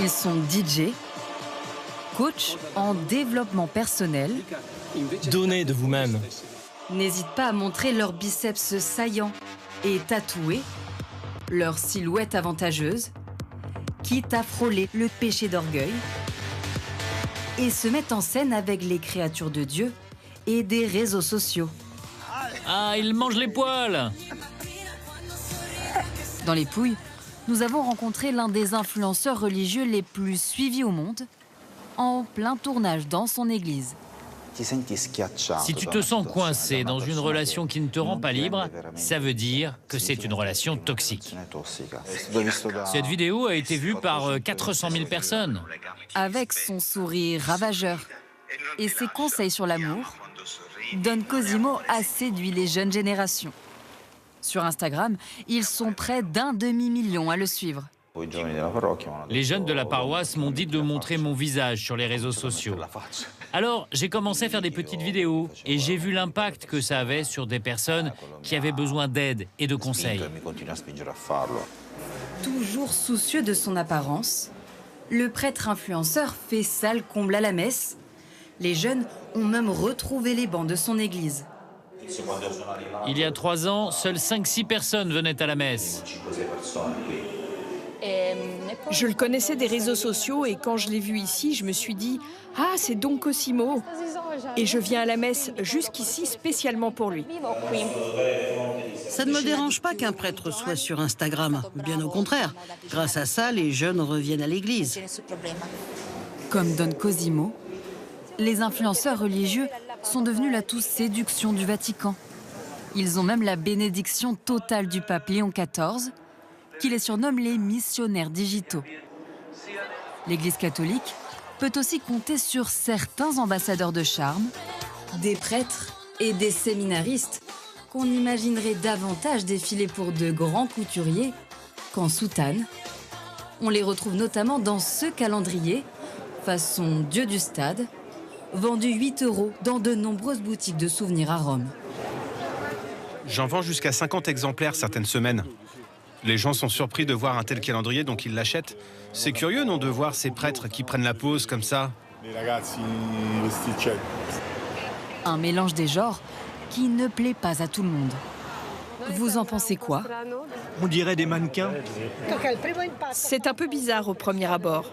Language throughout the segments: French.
Ils sont DJ, coach en développement personnel. Donnez de vous-même. N'hésitent pas à montrer leurs biceps saillants et tatoués, leur silhouette avantageuse, quitte à frôler le péché d'orgueil, et se mettent en scène avec les créatures de Dieu et des réseaux sociaux. Ah, il mange les poils! Dans les Pouilles, nous avons rencontré l'un des influenceurs religieux les plus suivis au monde, en plein tournage dans son église. Si tu te sens coincé dans une relation qui ne te rend pas libre, ça veut dire que c'est une relation toxique. Cette vidéo a été vue par 400 000 personnes. Avec son sourire ravageur et ses conseils sur l'amour, Don Cosimo a séduit les jeunes générations. Sur Instagram, ils sont près d'1 demi-million à le suivre. Les jeunes de la paroisse m'ont dit de montrer mon visage sur les réseaux sociaux. Alors, j'ai commencé à faire des petites vidéos et j'ai vu l'impact que ça avait sur des personnes qui avaient besoin d'aide et de conseils. Toujours soucieux de son apparence, le prêtre influenceur fait salle comble à la messe. Les jeunes ont même retrouvé les bancs de son église. Il y a 3 ans, seules 5-6 personnes venaient à la messe. Je le connaissais des réseaux sociaux et quand je l'ai vu ici, je me suis dit « Ah, c'est Don Cosimo !» Et je viens à la messe jusqu'ici spécialement pour lui. Ça ne me dérange pas qu'un prêtre soit sur Instagram. Bien au contraire. Grâce à ça, les jeunes reviennent à l'église. Comme Don Cosimo, les influenceurs religieux sont devenus la touche séduction du Vatican. Ils ont même la bénédiction totale du pape Léon XIV, qui les surnomme les missionnaires digitaux. L'Église catholique peut aussi compter sur certains ambassadeurs de charme, des prêtres et des séminaristes qu'on imaginerait davantage défiler pour de grands couturiers qu'en soutane. On les retrouve notamment dans ce calendrier, façon Dieu du stade, vendu 8 € dans de nombreuses boutiques de souvenirs à Rome. J'en vends jusqu'à 50 exemplaires certaines semaines. Les gens sont surpris de voir un tel calendrier, donc ils l'achètent. C'est curieux, non, de voir ces prêtres qui prennent la pause comme ça. Un mélange des genres qui ne plaît pas à tout le monde. Vous en pensez quoi? On dirait des mannequins. C'est un peu bizarre au premier abord.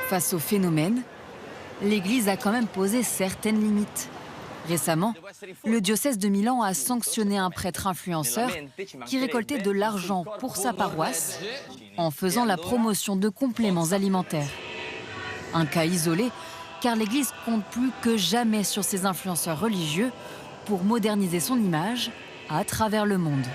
Face au phénomène, l'Église a quand même posé certaines limites. Récemment, le diocèse de Milan a sanctionné un prêtre influenceur qui récoltait de l'argent pour sa paroisse en faisant la promotion de compléments alimentaires. Un cas isolé, car l'Église compte plus que jamais sur ses influenceurs religieux pour moderniser son image à travers le monde.